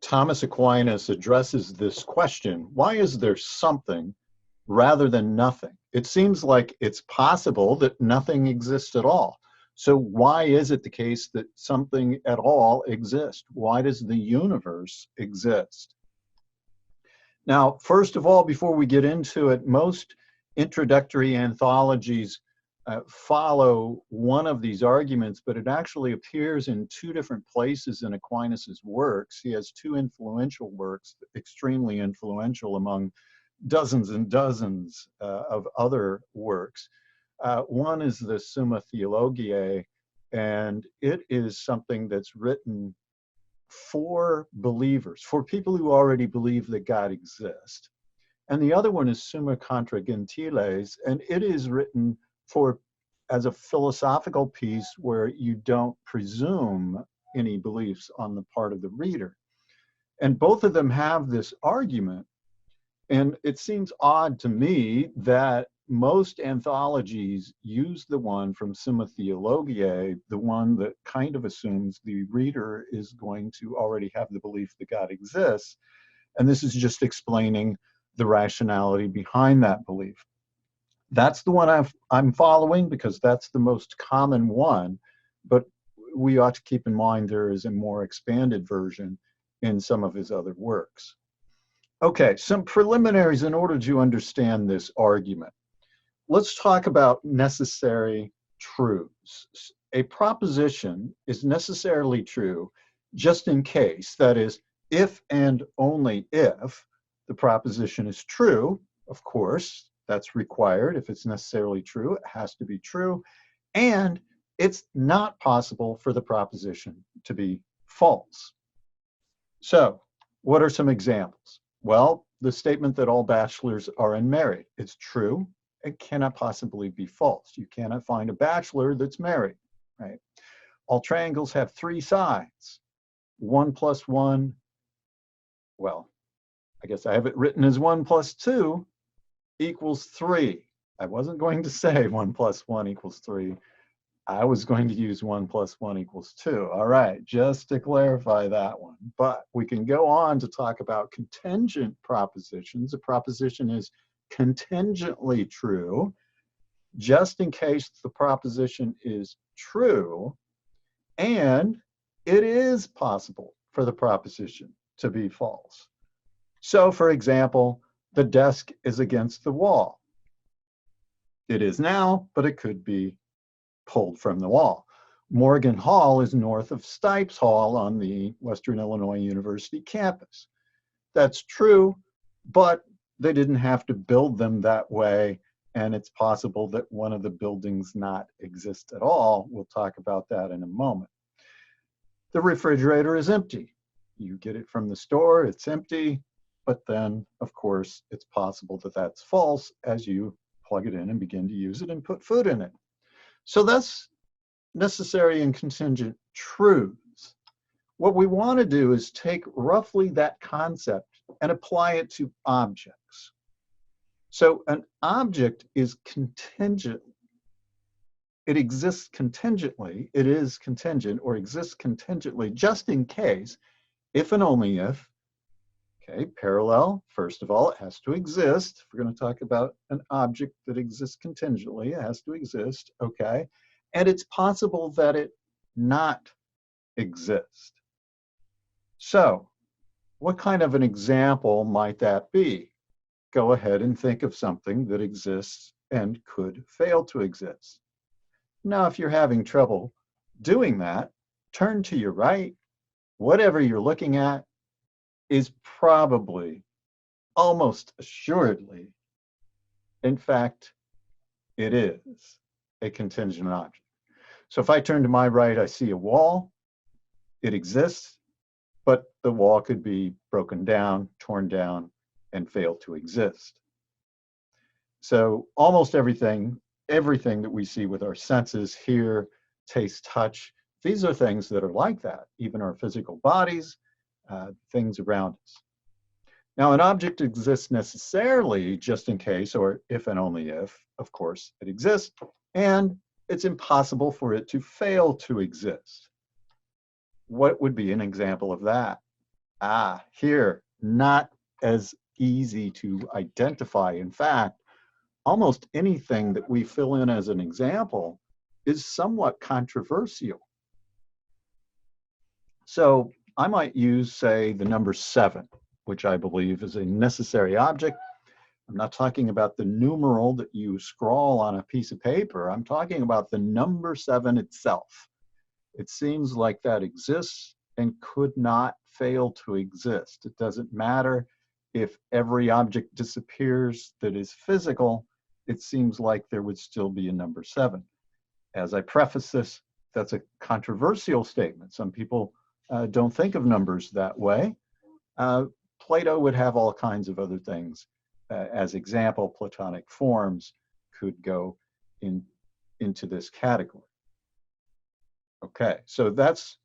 Thomas Aquinas addresses this question: why is there something rather than nothing? It seems like it's possible that nothing exists at all. So why is it the case that something at all exists? Why does the universe exist? Now, first of all, before we get into it, most introductory anthologies follow one of these arguments, but it actually appears in two different places in Aquinas's works. He has two influential works, extremely influential among dozens and dozens of other works. One is the Summa Theologiae, and it is something that's written for believers, for people who already believe that God exists. And the other one is Summa Contra Gentiles, and it is written for as a philosophical piece where you don't presume any beliefs on the part of the reader. And both of them have this argument. And it seems odd to me that most anthologies use the one from Summa Theologiae, the one that kind of assumes the reader is going to already have the belief that God exists. And this is just explaining the rationality behind that belief. That's the one I'm following because that's the most common one, but we ought to keep in mind there is a more expanded version in some of his other works. Okay, some preliminaries in order to understand this argument. Let's talk about necessary truths. A proposition is necessarily true just in case, that is, if and only if the proposition is true. Of course, that's required. If it's necessarily true, it has to be true. And it's not possible for the proposition to be false. So, what are some examples? Well, the statement that all bachelors are unmarried. It's true. It cannot possibly be false. You cannot find a bachelor that's married, right? All triangles have three sides. 1 plus 1, well, I guess I have it written as 1 plus 2 equals 3. I wasn't going to say 1 plus 1 equals 3. I was going to use 1 plus 1 equals 2. All right, just to clarify that one. But we can go on to talk about contingent propositions. A proposition is contingently true, just in case the proposition is true, and it is possible for the proposition to be false. So, for example, the desk is against the wall. It is now, but it could be pulled from the wall. Morgan Hall is north of Stipes Hall on the Western Illinois University campus. That's true, but they didn't have to build them that way, and it's possible that one of the buildings not exist at all. We'll talk about that in a moment. The refrigerator is empty. You get it from the store, it's empty, but then, of course, it's possible that that's false as you plug it in and begin to use it and put food in it. So that's necessary and contingent truths. What we want to do is take roughly that concept and apply it to objects. So an object is contingent. It exists contingently. It is contingent or exists contingently just in case, if and only if. Okay, parallel, first of all, it has to exist. If we're going to talk about an object that exists contingently, it has to exist, okay? And it's possible that it not exist. So, what kind of an example might that be? Go ahead and think of something that exists and could fail to exist. Now, if you're having trouble doing that, turn to your right. Whatever you're looking at is probably, almost assuredly, in fact, it is a contingent object. So if I turn to my right, I see a wall. It exists, but the wall could be broken down, torn down, and fail to exist. So almost everything that we see with our senses, hear, taste, touch, these are things that are like that, even our physical bodies, things around us. Now, an object exists necessarily just in case, or if and only if, of course, it exists, and it's impossible for it to fail to exist. What would be an example of that? Here, not as easy to identify. In fact, almost anything that we fill in as an example is somewhat controversial. So I might use, say, the number 7, which I believe is a necessary object. I'm not talking about the numeral that you scrawl on a piece of paper. I'm talking about the number 7 itself. It seems like that exists and could not fail to exist. It doesn't matter if every object disappears that is physical, it seems like there would still be a number 7. As I preface this, that's a controversial statement. Some people don't think of numbers that way. Plato would have all kinds of other things. As example, Platonic forms could go into this category. Okay, so that's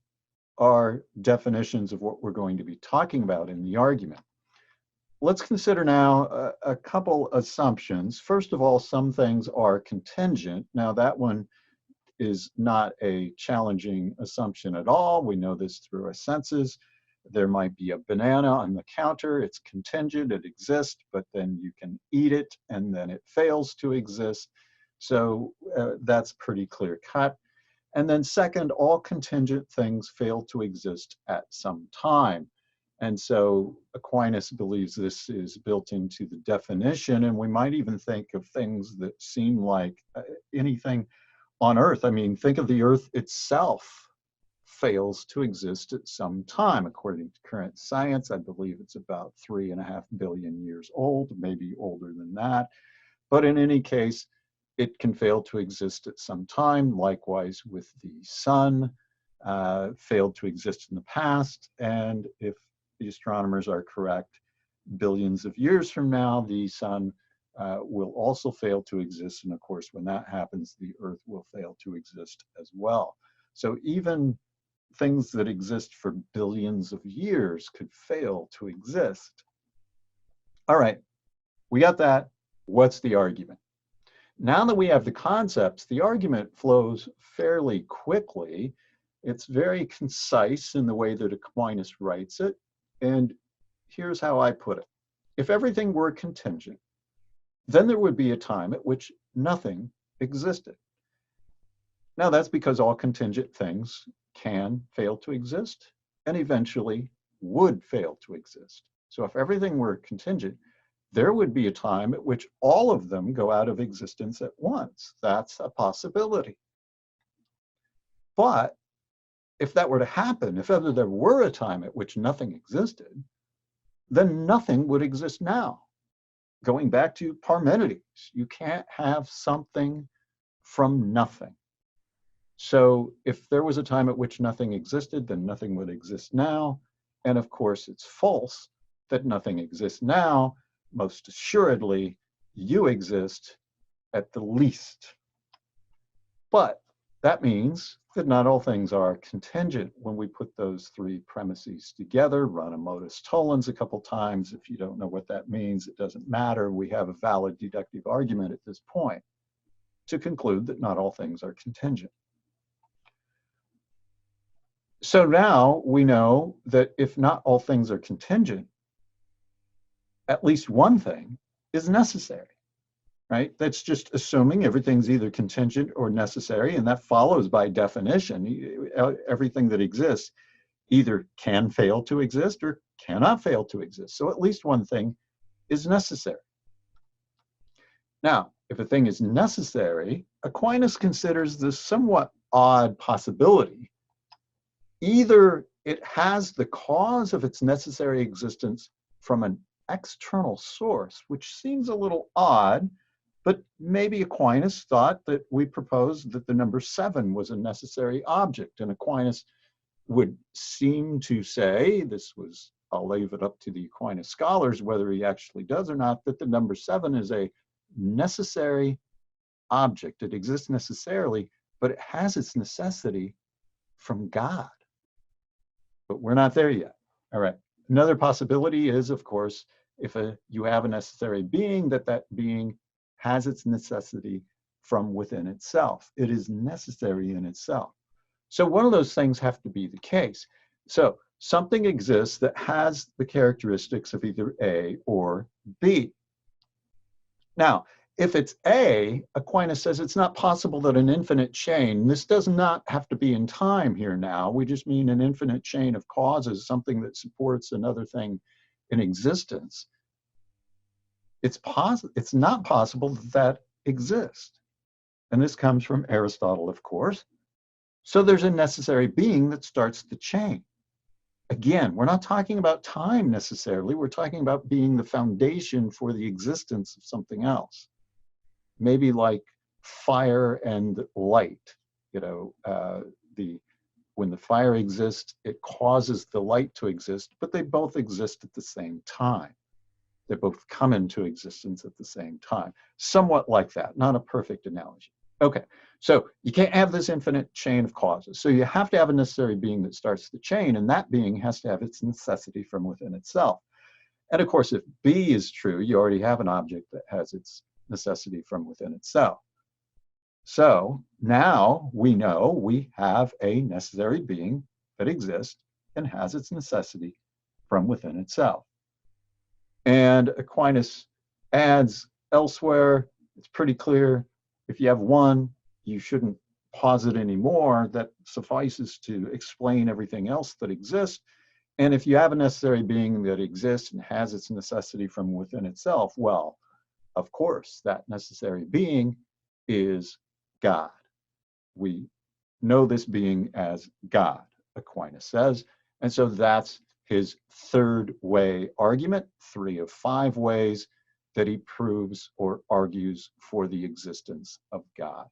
our definitions of what we're going to be talking about in the argument. Let's consider now a couple assumptions. First of all, some things are contingent. Now that one is not a challenging assumption at all. We know this through our senses. There might be a banana on the counter. It's contingent, it exists, but then you can eat it and then it fails to exist. So that's pretty clear cut. And then second, all contingent things fail to exist at some time. And so Aquinas believes this is built into the definition, and we might even think of things that seem like anything on Earth. I mean, think of the Earth itself fails to exist at some time. According to current science, I believe it's about 3.5 billion years old, maybe older than that. But in any case, it can fail to exist at some time. Likewise with the sun, failed to exist in the past. And if the astronomers are correct, billions of years from now, the sun will also fail to exist. And of course, when that happens, the Earth will fail to exist as well. So even things that exist for billions of years could fail to exist. All right, we got that. What's the argument? Now that we have the concepts, the argument flows fairly quickly. It's very concise in the way that Aquinas writes it. And here's how I put it. If everything were contingent, then there would be a time at which nothing existed. Now that's because all contingent things can fail to exist and eventually would fail to exist. So if everything were contingent, there would be a time at which all of them go out of existence at once. That's a possibility. But if that were to happen, if ever there were a time at which nothing existed, then nothing would exist now. Going back to Parmenides, you can't have something from nothing. So if there was a time at which nothing existed, then nothing would exist now. And of course, it's false that nothing exists now. Most assuredly, you exist at the least. But that means that not all things are contingent. When we put those three premises together, run a modus tollens a couple times. If you don't know what that means, it doesn't matter. We have a valid deductive argument at this point to conclude that not all things are contingent. So now we know that if not all things are contingent, at least one thing is necessary, right? That's just assuming everything's either contingent or necessary, and that follows by definition. Everything that exists either can fail to exist or cannot fail to exist. So at least one thing is necessary. Now, if a thing is necessary, Aquinas considers this somewhat odd possibility. Either it has the cause of its necessary existence from an external source, which seems a little odd, but maybe Aquinas thought that we proposed that the number 7 was a necessary object, and Aquinas would seem to say, this was, I'll leave it up to the Aquinas scholars whether he actually does or not, that the number 7 is a necessary object. It exists necessarily, but it has its necessity from God. But we're not there yet. All right. Another possibility is, of course, if you have a necessary being, that being has its necessity from within itself. It is necessary in itself. So one of those things have to be the case. So something exists that has the characteristics of either A or B. Now, if it's A, Aquinas says it's not possible that an infinite chain, this does not have to be in time here now, we just mean an infinite chain of causes, something that supports another thing in existence. It's not possible that that exists. And this comes from Aristotle, of course. So there's a necessary being that starts the chain. Again, we're not talking about time necessarily, we're talking about being the foundation for the existence of something else. Maybe like fire and light, when the fire exists, it causes the light to exist, but they both exist at the same time. They both come into existence at the same time. Somewhat like that, not a perfect analogy. Okay, so you can't have this infinite chain of causes. So you have to have a necessary being that starts the chain, and that being has to have its necessity from within itself. And of course, if B is true, you already have an object that has its necessity from within itself. So now we know we have a necessary being that exists and has its necessity from within itself. And Aquinas adds elsewhere, it's pretty clear, if you have one, you shouldn't posit anymore. That suffices to explain everything else that exists. And if you have a necessary being that exists and has its necessity from within itself, well, of course, that necessary being is God. We know this being as God, Aquinas says. And so that's his third way argument, 3 of 5 ways that he proves or argues for the existence of God.